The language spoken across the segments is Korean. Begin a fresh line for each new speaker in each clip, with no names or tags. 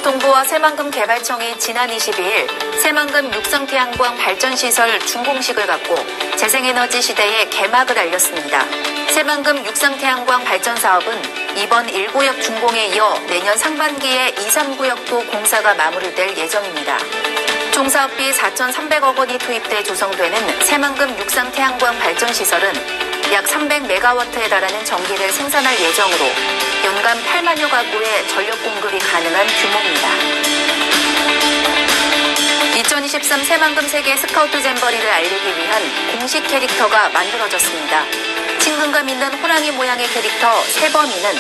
교통부와 새만금개발청이 지난 22일 새만금 육상태양광 발전시설 준공식을 갖고 재생에너지 시대의 개막을 알렸습니다. 새만금 육상태양광 발전사업은 이번 1구역 준공에 이어 내년 상반기에 2, 3구역도 공사가 마무리될 예정입니다. 총 사업비 4,300억 원이 투입돼 조성되는 새만금 육상태양광 발전시설은 약 300메가와트에 달하는 전기를 생산할 예정으로 연간 8만여 가구의 전력 공급이 가능한 규모입니다. 2023 새만금 세계 스카우트 잼버리를 알리기 위한 공식 캐릭터가 만들어졌습니다. 친근감 있는 호랑이 모양의 캐릭터 세범이는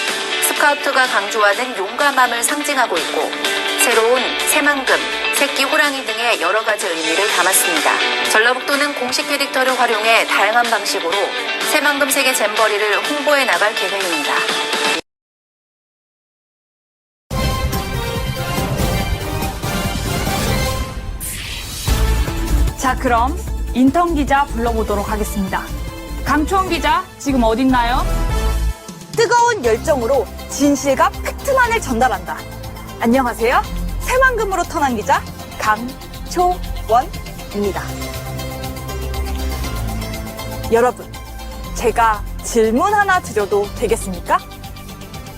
스카우트가 강조하는 용감함을 상징하고 있고 새로운 새만금, 새끼 호랑이 등의 여러 가지 의미를 담았습니다. 전라북도는 공식 캐릭터를 활용해 다양한 방식으로 새만금 세계 잼버리를 홍보해 나갈 계획입니다.
자, 그럼 인턴 기자 불러보도록 하겠습니다. 강초원 기자, 지금 어딨나요?
뜨거운 열정으로 진실과 팩트만을 전달한다. 안녕하세요. 새만금으로 턴한 기자 강초원입니다. 여러분, 제가 질문 하나 드려도 되겠습니까?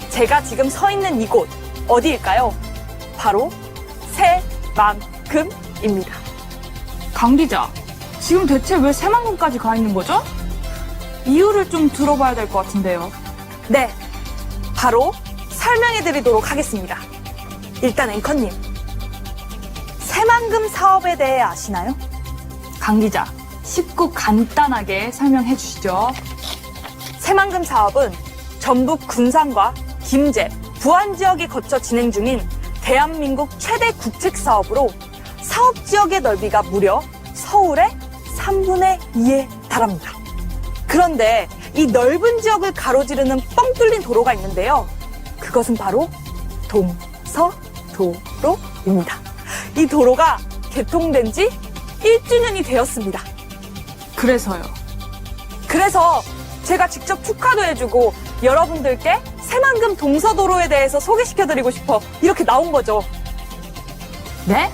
제가 지금 서 있는 이곳 어디일까요? 바로 새만금입니다.
강 기자, 지금 대체 왜 새만금까지 가 있는 거죠? 이유를 좀 들어봐야 될 것 같은데요.
네, 바로 설명해 드리도록 하겠습니다. 일단 앵커님, 새만금 사업에 대해 아시나요?
강 기자, 쉽고 간단하게 설명해 주시죠.
새만금 사업은 전북 군산과 김제, 부안 지역에 거쳐 진행 중인 대한민국 최대 국책 사업으로 사업 지역의 넓이가 무려 서울의 3분의 2에 달합니다. 그런데 이 넓은 지역을 가로지르는 뻥 뚫린 도로가 있는데요. 그것은 바로 동서도로입니다. 이 도로가 개통된 지 1주년이 되었습니다.
그래서요.
그래서 제가 직접 축하도 해주고 여러분들께 새만금 동서도로에 대해서 소개시켜드리고 싶어 이렇게 나온 거죠.
네?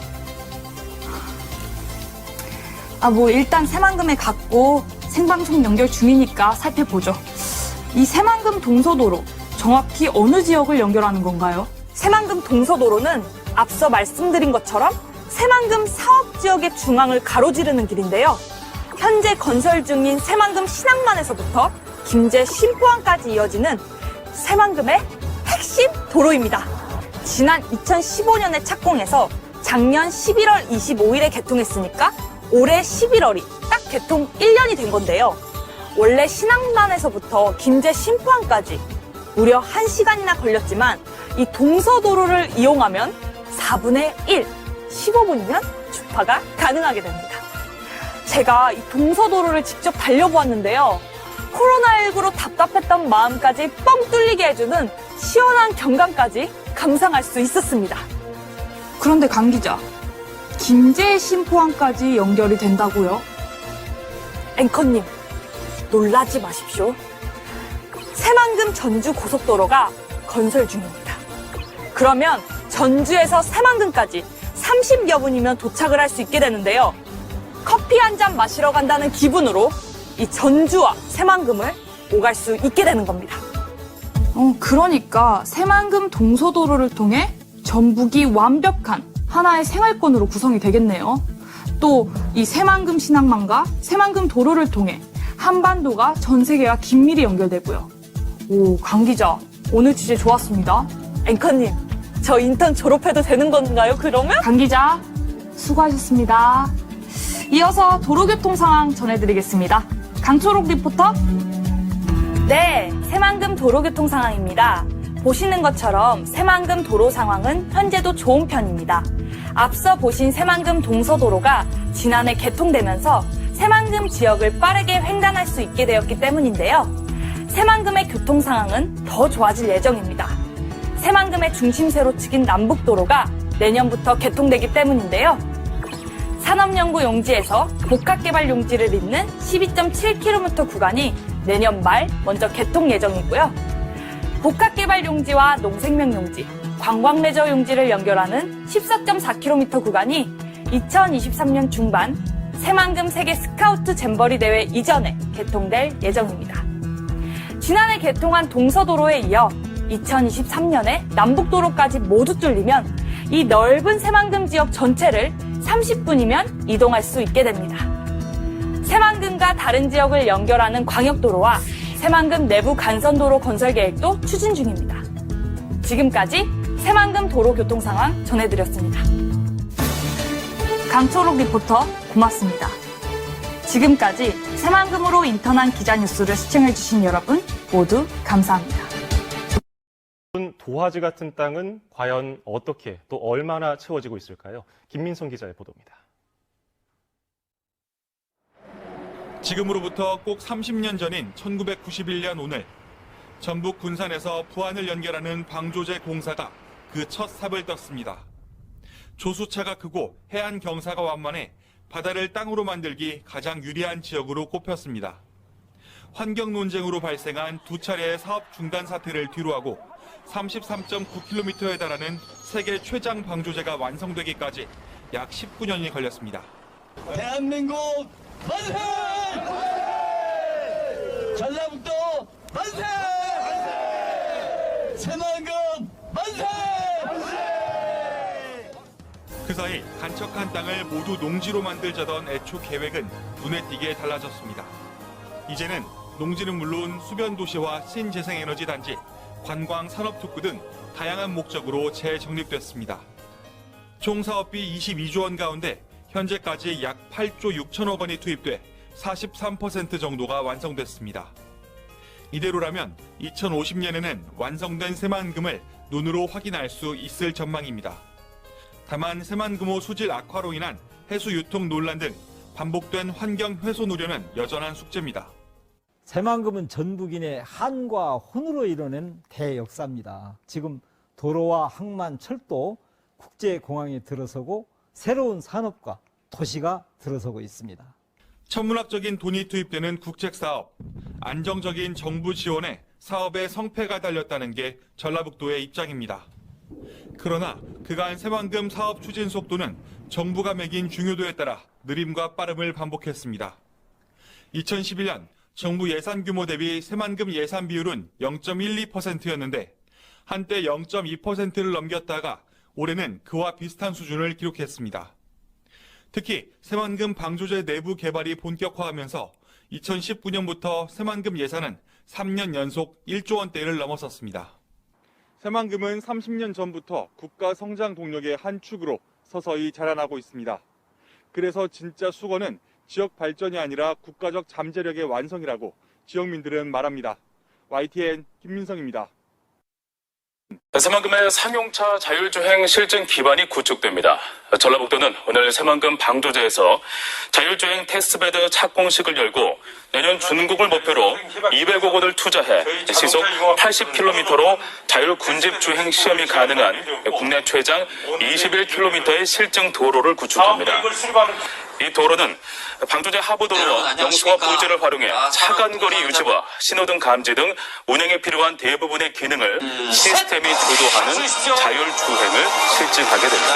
일단 새만금에 갔고 생방송 연결 중이니까 살펴보죠. 이 새만금 동서도로, 정확히 어느 지역을 연결하는 건가요?
새만금 동서도로는 앞서 말씀드린 것처럼 새만금 사업지역의 중앙을 가로지르는 길인데요. 현재 건설 중인 새만금 신항만에서부터 김제 신포항까지 이어지는 새만금의 핵심 도로입니다. 지난 2015년에 착공해서 작년 11월 25일에 개통했으니까 올해 11월이 딱 개통 1년이 된 건데요. 원래 신항만에서부터 김제 신포항까지 무려 1시간이나 걸렸지만 이 동서도로를 이용하면 4분의 1, 15분이면 주파가 가능하게 됩니다. 제가 이 동서도로를 직접 달려보았는데요. 코로나19로 답답했던 마음까지 뻥 뚫리게 해주는 시원한 경관까지 감상할 수 있었습니다.
그런데 강 기자, 김제 신포항까지 연결이 된다고요?
앵커님, 놀라지 마십시오. 새만금 전주 고속도로가 건설 중입니다. 그러면 전주에서 새만금까지 30여 분이면 도착을 할 수 있게 되는데요. 커피 한 잔 마시러 간다는 기분으로 이 전주와 새만금을 오갈 수 있게 되는 겁니다.
그러니까 새만금 동서도로를 통해 전북이 완벽한 하나의 생활권으로 구성이 되겠네요. 또 이 새만금 신항만과 새만금 도로를 통해 한반도가 전 세계와 긴밀히 연결되고요. 강 기자, 오늘 주제 좋았습니다.
앵커님, 저 인턴 졸업해도 되는 건가요, 그러면?
강 기자, 수고하셨습니다. 이어서 도로교통 상황 전해드리겠습니다. 강초록 리포터.
네, 새만금 도로교통 상황입니다. 보시는 것처럼 새만금 도로 상황은 현재도 좋은 편입니다. 앞서 보신 새만금 동서도로가 지난해 개통되면서 새만금 지역을 빠르게 횡단할 수 있게 되었기 때문인데요. 새만금의 교통 상황은 더 좋아질 예정입니다. 새만금의 중심세로 치긴 남북도로가 내년부터 개통되기 때문인데요. 산업연구 용지에서 복합개발 용지를 잇는 12.7km 구간이 내년 말 먼저 개통 예정이고요. 복합개발 용지와 농생명 용지, 관광레저 용지를 연결하는 14.4km 구간이 2023년 중반 새만금 세계 스카우트 잼버리 대회 이전에 개통될 예정입니다. 지난해 개통한 동서도로에 이어 2023년에 남북도로까지 모두 뚫리면 이 넓은 새만금 지역 전체를 30분이면 이동할 수 있게 됩니다. 새만금과 다른 지역을 연결하는 광역도로와 새만금 내부 간선도로 건설 계획도 추진 중입니다. 지금까지 새만금 도로 교통 상황 전해드렸습니다. 강초록 리포터 고맙습니다. 지금까지 새만금으로 인턴한 기자뉴스를 시청해주신 여러분 모두 감사합니다.
도화지 같은 땅은 과연 어떻게 또 얼마나 채워지고 있을까요? 김민성 기자의 보도입니다.
지금으로부터 꼭 30년 전인 1991년 오늘 전북 군산에서 부안을 연결하는 방조제 공사가 그 첫 삽을 떴습니다. 조수차가 크고 해안 경사가 완만해 바다를 땅으로 만들기 가장 유리한 지역으로 꼽혔습니다. 환경 논쟁으로 발생한 두 차례의 사업 중단 사태를 뒤로하고 33.9km에 달하는 세계 최장 방조제가 완성되기까지 약 19년이 걸렸습니다.
대한민국 만세! 전라북도 만세! 새만금 만세!
그 사이 간척한 땅을 모두 농지로 만들자던 애초 계획은 눈에 띄게 달라졌습니다. 이제는 농지는 물론 수변도시와 신재생에너지 단지, 관광, 산업특구 등 다양한 목적으로 재정립됐습니다. 총 사업비 22조 원 가운데 현재까지 약 8조 6천억 원이 투입돼 43% 정도가 완성됐습니다. 이대로라면 2050년에는 완성된 새만금을 눈으로 확인할 수 있을 전망입니다. 다만 새만금호 수질 악화로 인한 해수 유통 논란 등 반복된 환경 훼손 우려는 여전한 숙제입니다.
새만금은 전북인의 한과 혼으로 이뤄낸 대역사입니다. 지금 도로와 항만, 철도, 국제공항이 들어서고 새로운 산업과 도시가 들어서고 있습니다.
천문학적인 돈이 투입되는 국책사업, 안정적인 정부 지원에 사업의 성패가 달렸다는 게 전라북도의 입장입니다. 그러나 그간 새만금 사업 추진 속도는 정부가 매긴 중요도에 따라 느림과 빠름을 반복했습니다. 2011년 정부 예산 규모 대비 새만금 예산 비율은 0.12%였는데 한때 0.2%를 넘겼다가 올해는 그와 비슷한 수준을 기록했습니다. 특히 새만금 방조제 내부 개발이 본격화하면서 2019년부터 새만금 예산은 3년 연속 1조 원대를 넘어섰습니다. 새만금은 30년 전부터 국가 성장 동력의 한 축으로 서서히 자라나고 있습니다. 그래서 진짜 수건은 지역 발전이 아니라 국가적 잠재력의 완성이라고 지역민들은 말합니다. YTN 김민성입니다.
새만금의 상용차 자율주행 실증 기반이 구축됩니다. 전라북도는 오늘 새만금 방조제에서 자율주행 테스트베드 착공식을 열고 내년 준공을 목표로 200억 원을 투자해 시속 80km로 자율군집 주행 시험이 가능한 국내 최장 21km의 실증 도로를 구축합니다. 이 도로는 방조제 하부도로와 영수와 부지를 활용해 차간거리 유지와 신호등 감지 등 운행에 필요한 대부분의 기능을 시스템이 주도하는 자율주행을 실증하게 됩니다.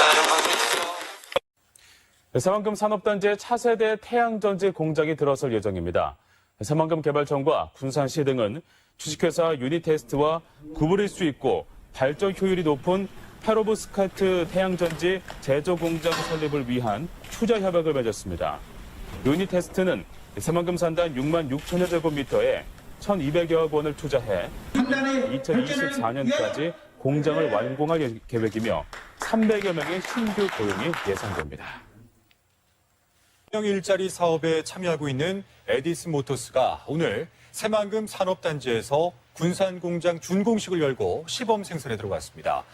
새만금 산업단지의 차세대 태양전지 공장이 들어설 예정입니다. 새만금 개발청과 군산시 등은 주식회사 유니테스트와 구부릴 수 있고 발전 효율이 높은 페로브스카트 태양전지 제조 공장 설립을 위한 투자 협약을 맺었습니다. 유니테스트는 새만금 산단 6만 6천여 제곱미터에 1,200여억 원을 투자해 2024년까지 공장을 완공할 계획이며 300여 명의 신규 고용이 예상됩니다.
일자리 사업에 참여하고 있는 에디슨 모터스가 오늘 새만금 산업단지에서 군산 공장 준공식을 열고 시범 생산에 들어갔습니다.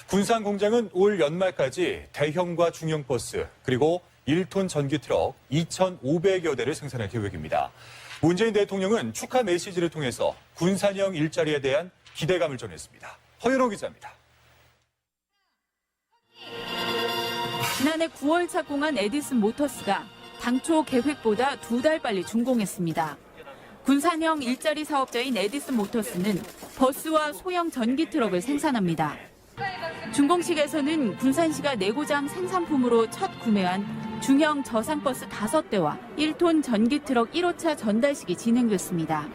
군산 공장은 올 연말까지 대형과 중형 버스 그리고 1톤 전기 트럭 2,500여 대를 생산할 계획입니다. 문재인 대통령은 축하 메시지를 통해서 군산형 일자리에 대한 기대감을 전했습니다. 허연호 기자입니다.
지난해 9월 착공한 에디슨 모터스가 당초 계획보다 2달 빨리 준공했습니다. 군산형 일자리 사업자인 에디슨 모터스는 버스와 소형 전기 트럭을 생산합니다. 준공식에서는 군산시가 내고장 생산품으로 첫 구매한 중형 저상버스 5대와 1톤 전기 트럭 1호차 전달식이 진행됐습니다.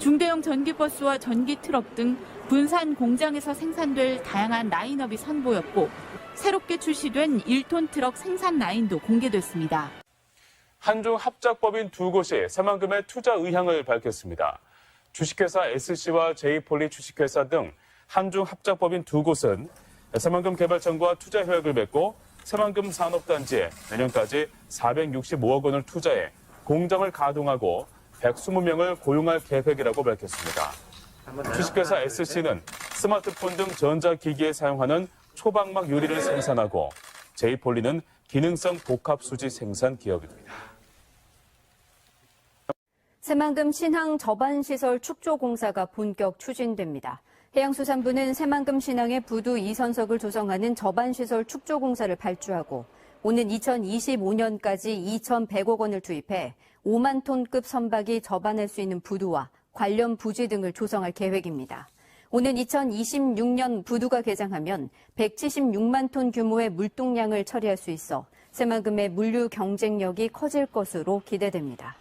중대형 전기버스와 전기 트럭 등 군산 공장에서 생산될 다양한 라인업이 선보였고 새롭게 출시된 1톤 트럭 생산 라인도 공개됐습니다.
한중 합작법인 두 곳이 새만금의 투자 의향을 밝혔습니다. 주식회사 SC와 제이폴리 주식회사 등 한중 합작법인 두 곳은 새만금 개발청과 투자 협약을 맺고 새만금 산업단지에 내년까지 465억 원을 투자해 공장을 가동하고 120명을 고용할 계획이라고 밝혔습니다. 주식회사 SC는 스마트폰 등 전자기기에 사용하는 초방막 유리를 생산하고 제이폴리는 기능성 복합수지 생산 기업입니다.
새만금 신항 저반시설 축조 공사가 본격 추진됩니다. 해양수산부는 새만금 신항의 부두 2선석을 조성하는 저반시설 축조 공사를 발주하고 오는 2025년까지 2,100억 원을 투입해 5만 톤급 선박이 접안할 수 있는 부두와 관련 부지 등을 조성할 계획입니다. 오는 2026년 부두가 개장하면 176만 톤 규모의 물동량을 처리할 수 있어 새만금의 물류 경쟁력이 커질 것으로 기대됩니다.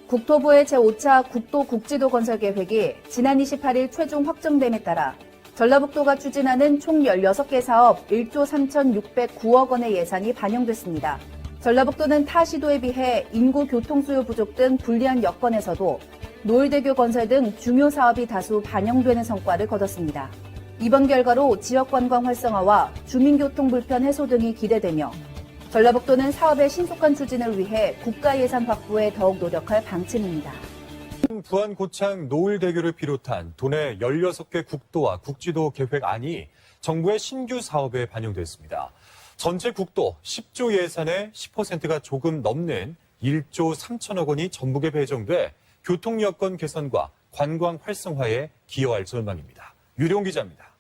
국토부의 제5차 국도국지도 건설 계획이 지난 28일 최종 확정됨에 따라 전라북도가 추진하는 총 16개 사업 1조 3,609억 원의 예산이 반영됐습니다. 전라북도는 타 시도에 비해 인구 교통 수요 부족 등 불리한 여건에서도 노을대교 건설 등 중요 사업이 다수 반영되는 성과를 거뒀습니다. 이번 결과로 지역 관광 활성화와 주민교통 불편 해소 등이 기대되며 전라북도는 사업의 신속한 추진을 위해 국가 예산 확보에 더욱 노력할 방침입니다.
부안 고창 노을대교를 비롯한 도내 16개 국도와 국지도 계획안이 정부의 신규 사업에 반영됐습니다. 전체 국도 10조 예산의 10%가 조금 넘는 1조 3천억 원이 전북에 배정돼 교통 여건 개선과 관광 활성화에 기여할 전망입니다. 유룡 기자입니다.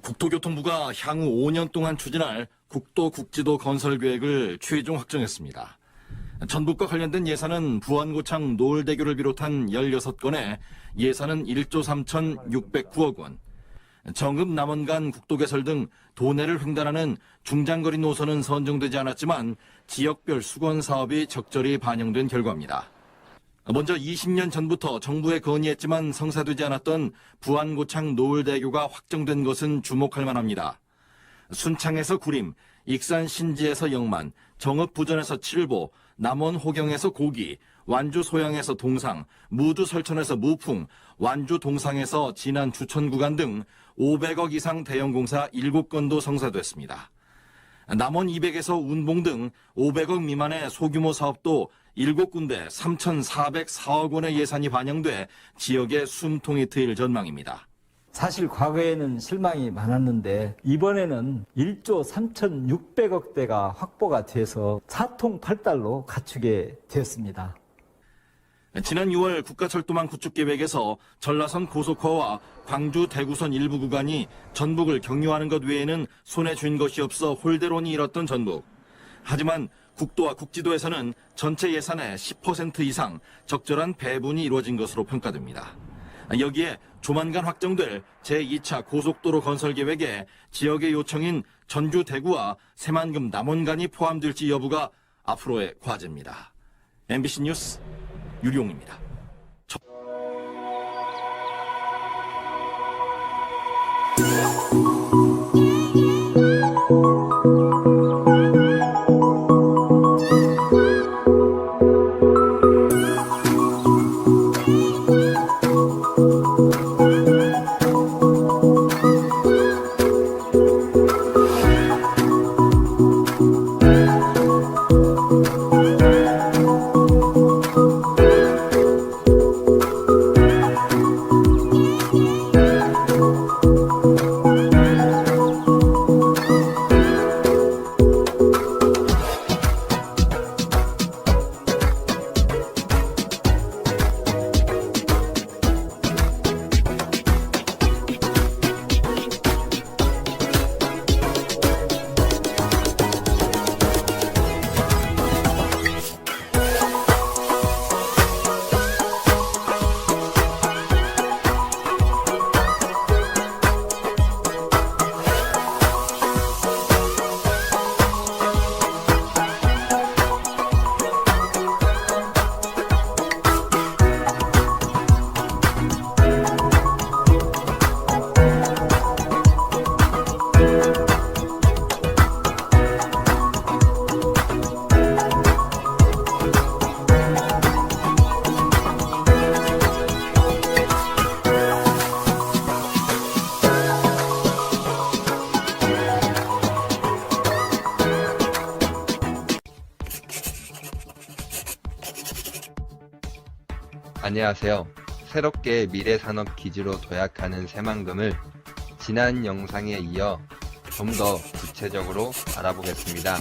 국토교통부가 향후 5년 동안 추진할 국도 국지도 건설 계획을 최종 확정했습니다. 전북과 관련된 예산은 부안고창 노을대교를 비롯한 16건에 예산은 1조 3,609억 원, 정읍 남원간 국도 개설 등 도내를 횡단하는 중장거리 노선은 선정되지 않았지만 지역별 수건 사업이 적절히 반영된 결과입니다. 먼저 20년 전부터 정부에 건의했지만 성사되지 않았던 부안고창 노을대교가 확정된 것은 주목할 만합니다. 순창에서 구림, 익산 신지에서 영만, 정읍 부전에서 칠보, 남원 호경에서 고기, 완주 소양에서 동상, 무주 설천에서 무풍, 완주 동상에서 진안 주천 구간 등 500억 이상 대형 공사 7건도 성사됐습니다. 남원 200에서 운봉 등 500억 미만의 소규모 사업도 7군데 3,404억 원의 예산이 반영돼 지역의 숨통이 트일 전망입니다.
사실 과거에는 실망이 많았는데 이번에는 1조 3,600억대가 확보가 돼서 사통팔달로 갖추게 되었습니다.
지난 6월 국가철도망 구축 계획에서 전라선 고속화와 광주 대구선 일부 구간이 전북을 경유하는 것 외에는 손에 쥔 것이 없어 홀대론이 일었던 전북. 하지만 국도와 국지도에서는 전체 예산의 10% 이상 적절한 배분이 이루어진 것으로 평가됩니다. 여기에 조만간 확정될 제2차 고속도로 건설 계획에 지역의 요청인 전주 대구와 새만금 남원간이 포함될지 여부가 앞으로의 과제입니다. MBC 뉴스 유룡입니다.
안녕하세요. 새롭게 미래산업기지로 도약하는 새만금을 지난 영상에 이어 좀 더 구체적으로 알아보겠습니다.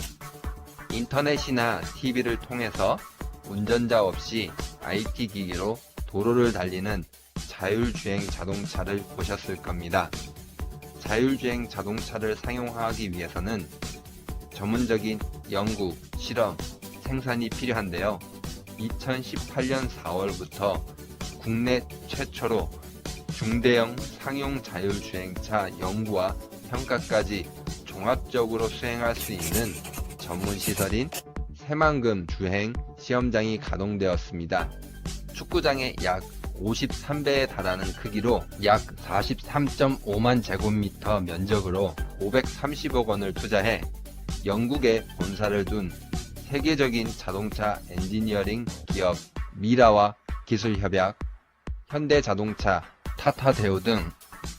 인터넷이나 TV를 통해서 운전자 없이 IT 기기로 도로를 달리는 자율주행 자동차를 보셨을 겁니다. 자율주행 자동차를 사용하기 위해서는 전문적인 연구, 실험, 생산이 필요한데요. 2018년 4월부터 국내 최초로 중대형 상용 자율주행차 연구와 평가까지 종합적으로 수행할 수 있는 전문시설인 새만금 주행 시험장이 가동되었습니다. 축구장의 약 53배에 달하는 크기로 약 43.5만 제곱미터 면적으로 530억 원을 투자해 영국에 본사를 둔 세계적인 자동차 엔지니어링 기업 미라와 기술협약, 현대자동차, 타타대우 등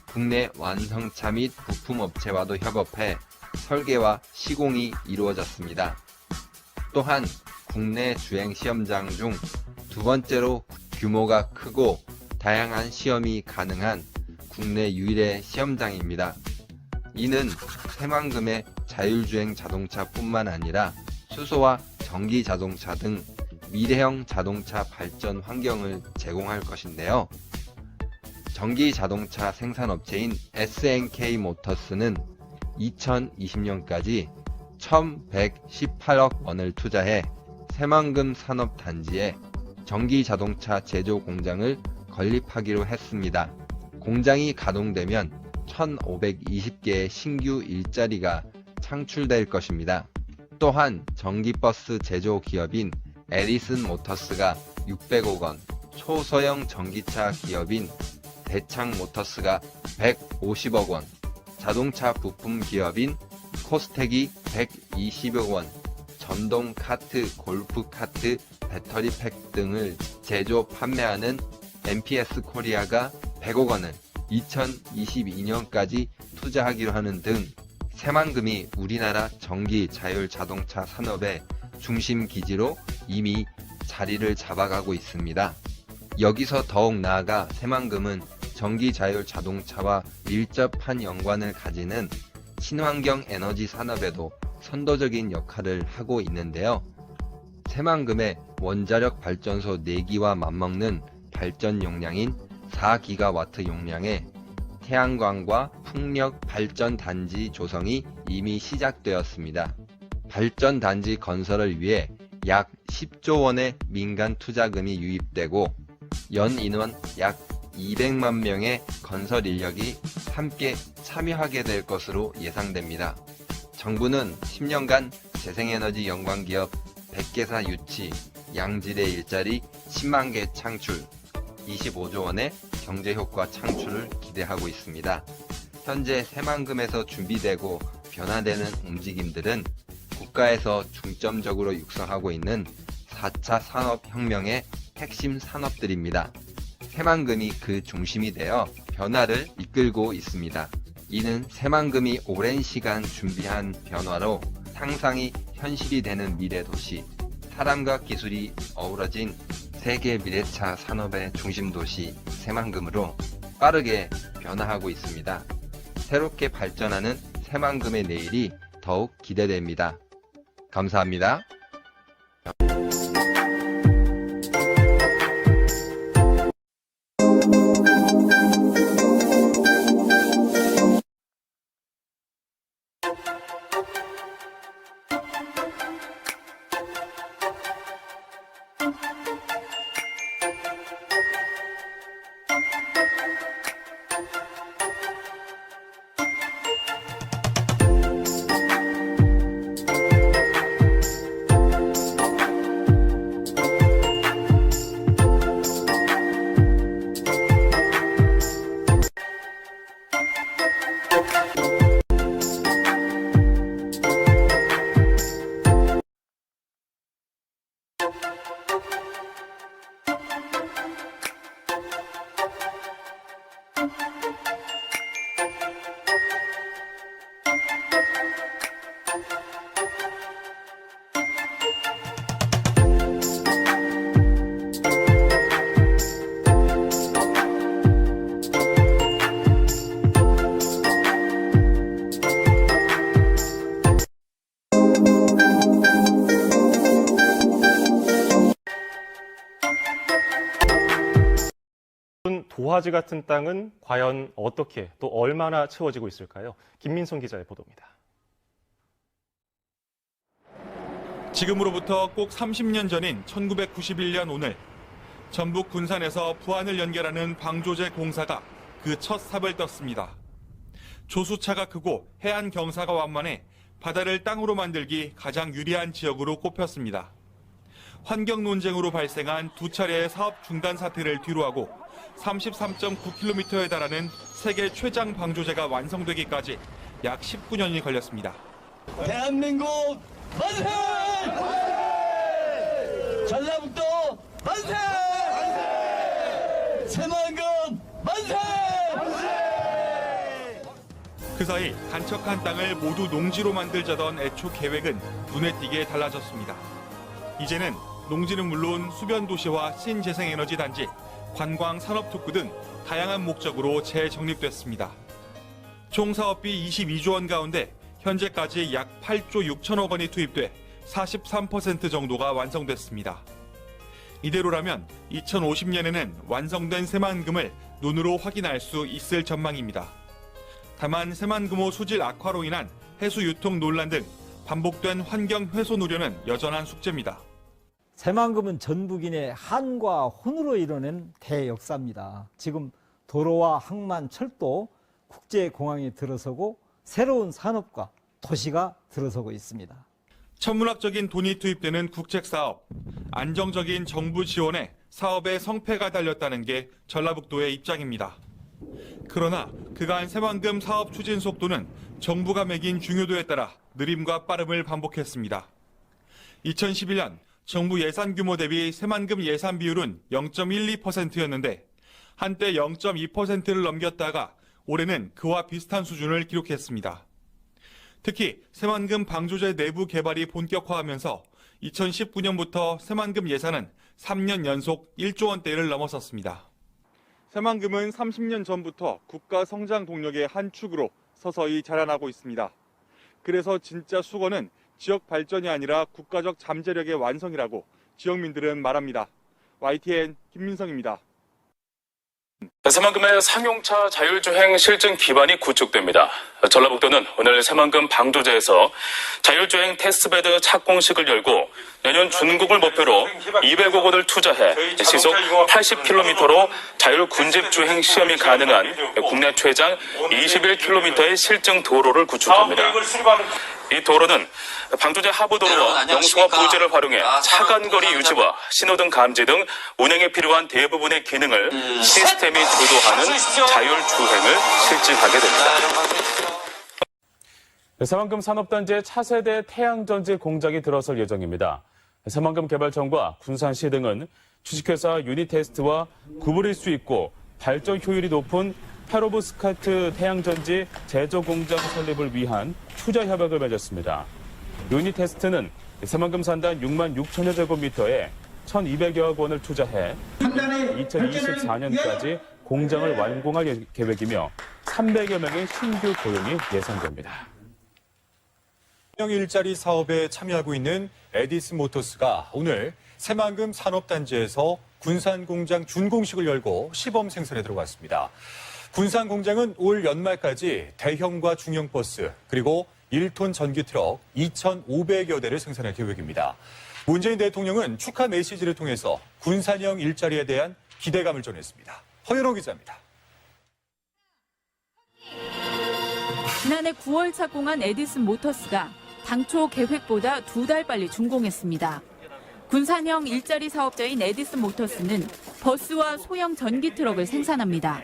국내 완성차 및 부품업체와도 협업해 설계와 시공이 이루어졌습니다. 또한 국내 주행 시험장 중 두 번째로 규모가 크고 다양한 시험이 가능한 국내 유일의 시험장입니다. 이는 새만금의 자율주행 자동차뿐만 아니라 수소와 전기 자동차 등 미래형 자동차 발전 환경을 제공할 것인데요. 전기 자동차 생산업체인 SNK 모터스는 2020년까지 1,118억 원을 투자해 새만금 산업단지에 전기 자동차 제조 공장을 건립하기로 했습니다. 공장이 가동되면 1,520개의 신규 일자리가 창출될 것입니다. 또한 전기버스 제조 기업인 에디슨 모터스가 600억 원, 초소형 전기차 기업인 대창 모터스가 150억 원, 자동차 부품 기업인 코스텍이 120억 원, 전동 카트, 골프 카트, 배터리 팩 등을 제조 판매하는 MPS 코리아가 100억 원을 2022년까지 투자하기로 하는 등 새만금이 우리나라 전기 자율 자동차 산업의 중심 기지로 이미 자리를 잡아가고 있습니다. 여기서 더욱 나아가 새만금은 전기 자율 자동차와 밀접한 연관을 가지는 친환경 에너지 산업에도 선도적인 역할을 하고 있는데요. 새만금의 원자력 발전소 4기와 맞먹는 발전 용량인 4기가와트 용량의 태양광과 풍력 발전 단지 조성이 이미 시작되었습니다. 발전 단지 건설을 위해 약 10조 원의 민간 투자금이 유입되고 연 인원 약 200만 명의 건설 인력이 함께 참여하게 될 것으로 예상됩니다. 정부는 10년간 재생에너지 연관기업 100개사 유치, 양질의 일자리 10만 개 창출, 25조 원의 경제효과 창출을 기대하고 있습니다. 현재 새만금에서 준비되고 변화되는 움직임들은 국가에서 중점적으로 육성하고 있는 4차 산업혁명의 핵심 산업들입니다. 새만금이 그 중심이 되어 변화를 이끌고 있습니다. 이는 새만금이 오랜 시간 준비한 변화로 상상이 현실이 되는 미래 도시, 사람과 기술이 어우러진 세계 미래차 산업의 중심 도시 새만금으로 빠르게 변화하고 있습니다. 새롭게 발전하는 새만금의 내일이 더욱 기대됩니다. 감사합니다.
도화지 같은 땅은 과연 어떻게 또 얼마나 채워지고 있을까요? 김민성 기자의 보도입니다.
지금으로부터 꼭 30년 전인 1991년 오늘 전북 군산에서 부안을 연결하는 방조제 공사가 그 첫 삽을 떴습니다. 조수차가 크고 해안 경사가 완만해 바다를 땅으로 만들기 가장 유리한 지역으로 꼽혔습니다. 환경 논쟁으로 발생한 두 차례의 사업 중단 사태를 뒤로하고 33.9km에 달하는 세계 최장 방조제가 완성되기까지 약 19년이 걸렸습니다.
대한민국 만세! 전라북도 만세! 새만금 만세!
그 사이 간척한 땅을 모두 농지로 만들자던 애초 계획은 눈에 띄게 달라졌습니다. 이제는 농지는 물론 수변 도시와 신재생에너지 단지, 관광 산업특구 등 다양한 목적으로 재정립됐습니다. 총 사업비 22조 원 가운데 현재까지 약 8조 6천억 원이 투입돼 43% 정도가 완성됐습니다. 이대로라면 2050년에는 완성된 새만금을 눈으로 확인할 수 있을 전망입니다. 다만 새만금호 수질 악화로 인한 해수 유통 논란 등 반복된 환경 훼손 우려는 여전한 숙제입니다.
새만금은 전북인의 한과 혼으로 이뤄낸 대역사입니다. 지금 도로와 항만, 철도, 국제공항이 들어서고 새로운 산업과 도시가 들어서고 있습니다.
천문학적인 돈이 투입되는 국책사업, 안정적인 정부 지원에 사업의 성패가 달렸다는 게 전라북도의 입장입니다. 그러나 그간 새만금 사업 추진 속도는 정부가 매긴 중요도에 따라 느림과 빠름을 반복했습니다. 2011년 정부 예산 규모 대비 새만금 예산 비율은 0.12%였는데 한때 0.2%를 넘겼다가 올해는 그와 비슷한 수준을 기록했습니다. 특히 새만금 방조제 내부 개발이 본격화하면서 2019년부터 새만금 예산은 3년 연속 1조 원대를 넘어섰습니다. 새만금은 30년 전부터 국가 성장 동력의 한 축으로 서서히 자라나고 있습니다. 그래서 진짜 수건은 지역 발전이 아니라 국가적 잠재력의 완성이라고 지역민들은 말합니다. YTN 김민성입니다.
새만금의 상용차 자율주행 실증 기반이 구축됩니다. 전라북도는 오늘 새만금 방조제에서 자율주행 테스트베드 착공식을 열고 내년 준공을 목표로 200억 원을 투자해 시속 80km로 자율군집주행 시험이 가능한 국내 최장 21km의 실증 도로를 구축합니다. 이 도로는 방조제 하부도로와 영수와 부지를 활용해 차간거리 유지와 신호등 감지 등 운행에 필요한 대부분의 기능을 시스템이 주도하는 자율주행을 실증하게 됩니다.
새만금 산업단지의 차세대 태양전지 공장이 들어설 예정입니다. 새만금 개발청과 군산시 등은 주식회사 유니테스트와 구부릴 수 있고 발전 효율이 높은 페로브스카트 태양전지 제조공장 설립을 위한 투자 협약을 맺었습니다. 유니테스트는 새만금 산단 6만 6천여 제곱미터에 1,200여억 원을 투자해 2024년까지 공장을 완공할 계획이며 300여 명의 신규 고용이 예상됩니다.
일자리 사업에 참여하고 있는 에디슨 모터스가 오늘 새만금 산업단지에서 군산 공장 준공식을 열고 시범 생산에 들어갔습니다. 군산 공장은 올 연말까지 대형과 중형 버스 그리고 1톤 전기 트럭 2,500여 대를 생산할 계획입니다. 문재인 대통령은 축하 메시지를 통해서 군산형 일자리에 대한 기대감을 전했습니다. 허연호 기자입니다.
지난해 9월 착공한 에디슨 모터스가 당초 계획보다 2달 빨리 준공했습니다. 군산형 일자리 사업자인 에디슨 모터스는 버스와 소형 전기 트럭을 생산합니다.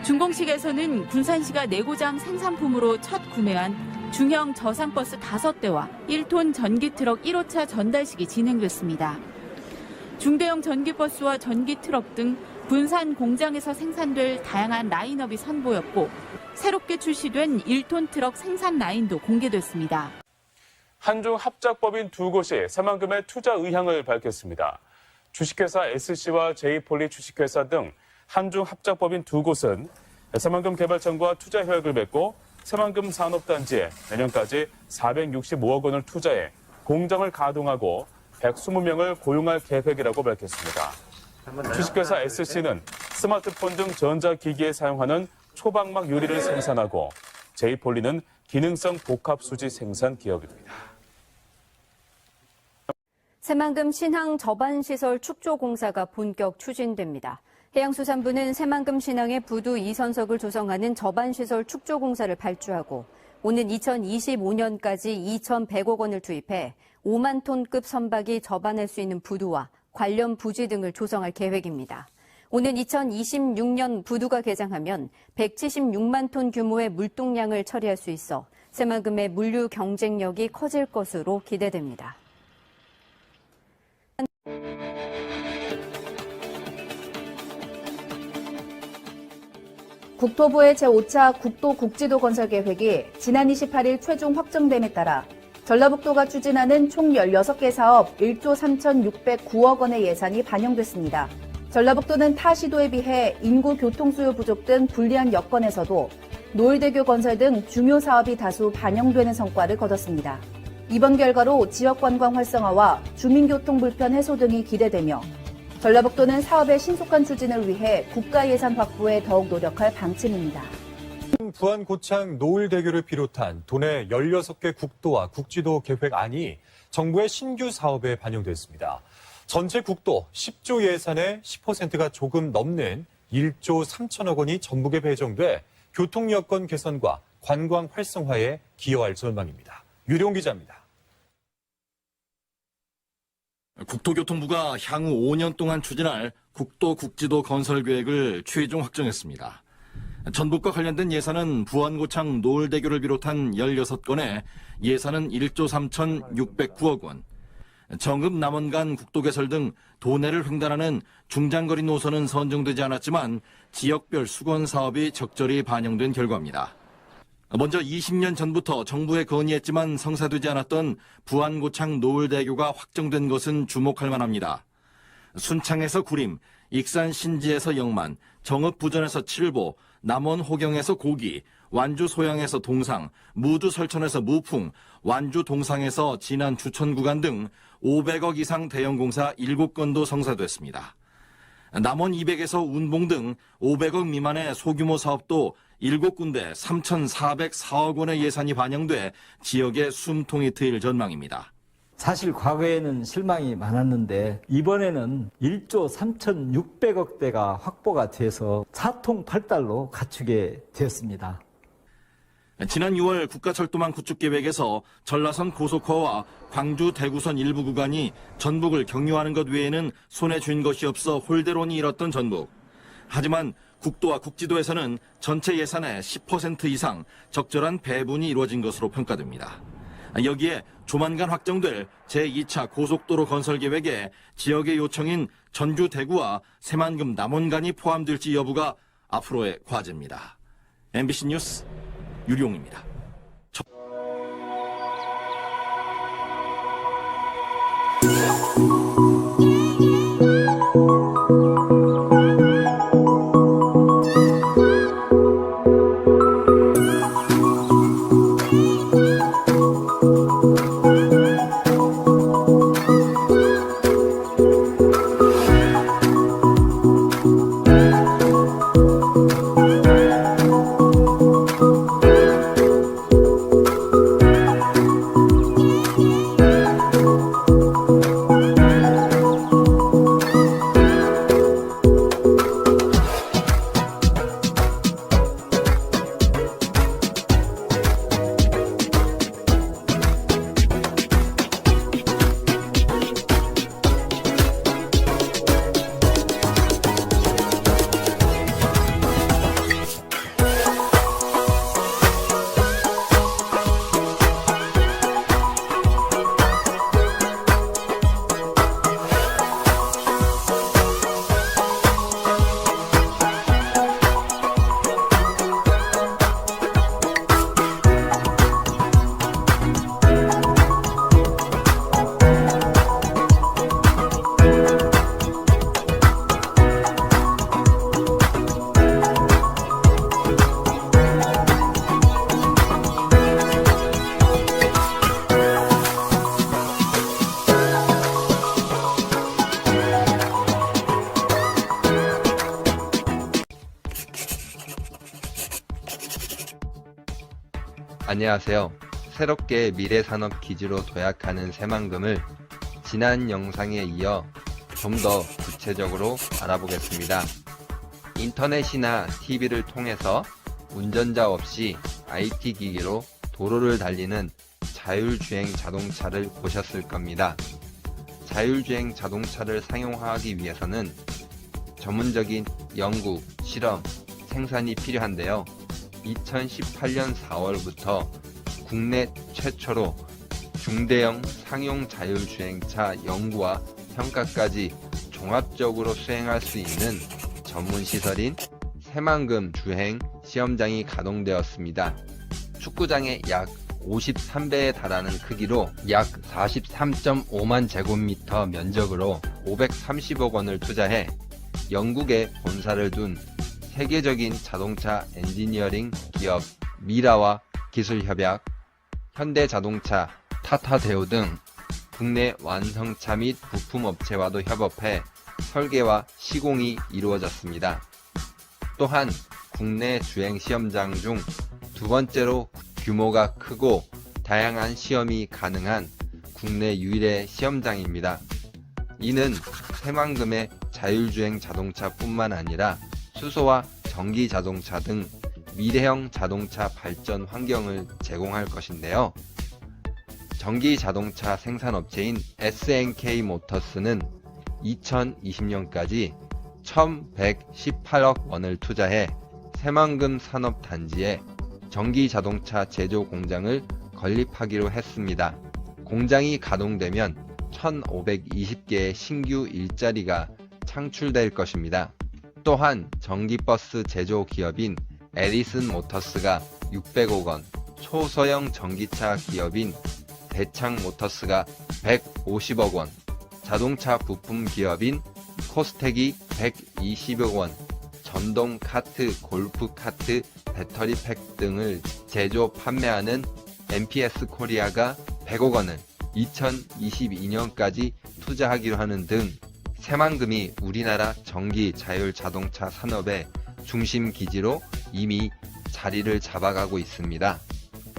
준공식에서는 군산시가 내고장 생산품으로 첫 구매한 중형 저상버스 5대와 1톤 전기트럭 1호차 전달식이 진행됐습니다. 중대형 전기버스와 전기트럭 등 군산 공장에서 생산될 다양한 라인업이 선보였고 새롭게 출시된 1톤 트럭 생산 라인도 공개됐습니다.
한중 합작법인 두 곳이 새만금의 투자 의향을 밝혔습니다. 주식회사 SC와 제이폴리 주식회사 등 한중 합작법인 두 곳은 새만금 개발청과 투자 협약을 맺고 새만금 산업단지에 내년까지 465억 원을 투자해 공장을 가동하고 120명을 고용할 계획이라고 밝혔습니다. 주식회사 SC는 스마트폰 등 전자기기에 사용하는 초방막 유리를 생산하고 제이폴리는 기능성 복합수지 생산 기업입니다.
새만금 신항 저반시설 축조 공사가 본격 추진됩니다. 해양수산부는 새만금 신항의 부두 2선석을 조성하는 저반시설 축조 공사를 발주하고 오는 2025년까지 2,100억 원을 투입해 5만 톤급 선박이 접안할 수 있는 부두와 관련 부지 등을 조성할 계획입니다. 오는 2026년 부두가 개장하면 176만 톤 규모의 물동량을 처리할 수 있어 새만금의 물류 경쟁력이 커질 것으로 기대됩니다.
국토부의 제5차 국도국지도 건설 계획이 지난 28일 최종 확정됨에 따라 전라북도가 추진하는 총 16개 사업 1조 3,609억 원의 예산이 반영됐습니다. 전라북도는 타 시도에 비해 인구 교통수요 부족 등 불리한 여건에서도 노을대교 건설 등 중요 사업이 다수 반영되는 성과를 거뒀습니다. 이번 결과로 지역 관광 활성화와 주민교통 불편 해소 등이 기대되며 전라북도는 사업의 신속한 추진을 위해 국가 예산 확보에 더욱 노력할 방침입니다.
부안 고창 노을대교를 비롯한 도내 16개 국도와 국지도 계획안이 정부의 신규 사업에 반영됐습니다. 전체 국도 10조 예산의 10%가 조금 넘는 1조 3천억 원이 전북에 배정돼 교통 여건 개선과 관광 활성화에 기여할 전망입니다. 유룡 기자입니다.
국토교통부가 향후 5년 동안 추진할 국도 국지도 건설 계획을 최종 확정했습니다. 전북과 관련된 예산은 부안고창 노을대교를 비롯한 16건에 예산은 1조 3,609억 원, 정읍 남원간 국도 개설 등 도내를 횡단하는 중장거리 노선은 선정되지 않았지만 지역별 수건 사업이 적절히 반영된 결과입니다. 먼저 20년 전부터 정부에 건의했지만 성사되지 않았던 부안고창 노을대교가 확정된 것은 주목할 만합니다. 순창에서 구림, 익산 신지에서 영만, 정읍 부전에서 칠보, 남원 호경에서 고기, 완주 소양에서 동상, 무주 설천에서 무풍, 완주 동상에서 진안 주천 구간 등 500억 이상 대형 공사 7건도 성사됐습니다. 남원 200에서 운봉 등 500억 미만의 소규모 사업도 7군데 3,404억 원의 예산이 반영돼 지역의 숨통이 트일 전망입니다.
사실 과거에는 실망이 많았는데 이번에는 1조 3,600억대가 확보가 돼서 사통팔달로 갖추게 되었습니다.
지난 6월 국가철도망 구축 계획에서 전라선 고속화와 광주 대구선 일부 구간이 전북을 경유하는 것 외에는 손에 쥔 것이 없어 홀대론이 일었던 전북. 하지만 국도와 국지도에서는 전체 예산의 10% 이상 적절한 배분이 이루어진 것으로 평가됩니다. 여기에 조만간 확정될 제2차 고속도로 건설 계획에 지역의 요청인 전주 대구와 새만금 남원간이 포함될지 여부가 앞으로의 과제입니다. MBC 뉴스 유룡입니다.
안녕하세요. 새롭게 미래산업기지로 도약하는 새만금을 지난 영상에 이어 좀 더 구체적으로 알아보겠습니다. 인터넷이나 TV를 통해서 운전자 없이 IT 기기로 도로를 달리는 자율주행 자동차를 보셨을 겁니다. 자율주행 자동차를 사용하기 위해서는 전문적인 연구, 실험, 생산이 필요한데요. 2018년 4월부터 국내 최초로 중대형 상용 자율주행차 연구와 평가까지 종합적으로 수행할 수 있는 전문시설인 새만금 주행 시험장이 가동되었습니다. 축구장의 약 53배에 달하는 크기로 약 43.5만 제곱미터 면적으로 530억 원을 투자해 영국에 본사를 둔 세계적인 자동차 엔지니어링 기업 미라와 기술협약, 현대자동차, 타타대우 등 국내 완성차 및 부품업체와도 협업해 설계와 시공이 이루어졌습니다. 또한 국내 주행 시험장 중 두 번째로 규모가 크고 다양한 시험이 가능한 국내 유일의 시험장입니다. 이는 새만금의 자율주행 자동차뿐만 아니라 수소와 전기 자동차 등 미래형 자동차 발전 환경을 제공할 것인데요. 전기 자동차 생산업체인 SNK 모터스는 2020년까지 1,118억 원을 투자해 새만금 산업단지에 전기 자동차 제조 공장을 건립하기로 했습니다. 공장이 가동되면 1,520개의 신규 일자리가 창출될 것입니다. 또한 전기버스 제조 기업인 에디슨 모터스가 600억 원, 초소형 전기차 기업인 대창 모터스가 150억 원, 자동차 부품 기업인 코스텍이 120억 원, 전동 카트, 골프 카트, 배터리 팩 등을 제조 판매하는 MPS 코리아가 100억 원을 2022년까지 투자하기로 하는 등 새만금이 우리나라 전기 자율 자동차 산업의 중심 기지로 이미 자리를 잡아가고 있습니다.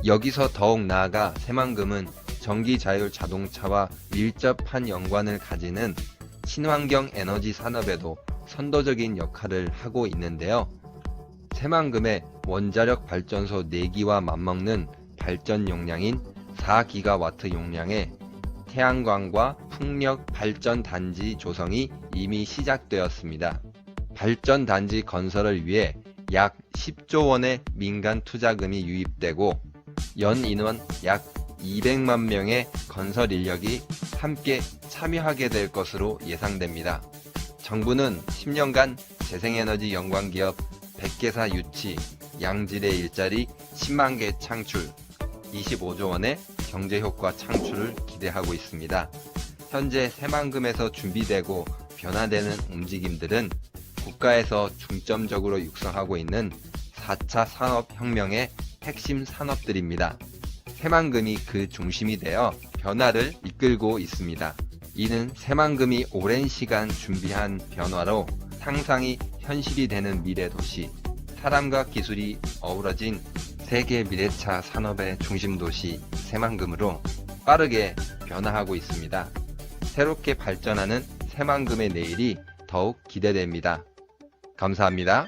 여기서 더욱 나아가 새만금은 전기 자율 자동차와 밀접한 연관을 가지는 친환경 에너지 산업에도 선도적인 역할을 하고 있는데요. 새만금의 원자력 발전소 4기와 맞먹는 발전 용량인 4기가와트 용량의 태양광과 풍력 발전 단지 조성이 이미 시작되었습니다. 발전 단지 건설을 위해 약 10조 원의 민간 투자금이 유입되고 연 인원 약 200만 명의 건설 인력이 함께 참여하게 될 것으로 예상됩니다. 정부는 10년간 재생에너지 연관기업 100개사 유치, 양질의 일자리 10만 개 창출, 25조 원의 경제효과 창출을 기대하고 있습니다. 현재 새만금에서 준비되고 변화되는 움직임들은 국가에서 중점적으로 육성하고 있는 4차 산업혁명의 핵심 산업들입니다. 새만금이 그 중심이 되어 변화를 이끌고 있습니다. 이는 새만금이 오랜 시간 준비한 변화로 상상이 현실이 되는 미래 도시, 사람과 기술이 어우러진 세계 미래차 산업의 중심 도시 새만금으로 빠르게 변화하고 있습니다. 새롭게 발전하는 새만금의 내일이 더욱 기대됩니다. 감사합니다.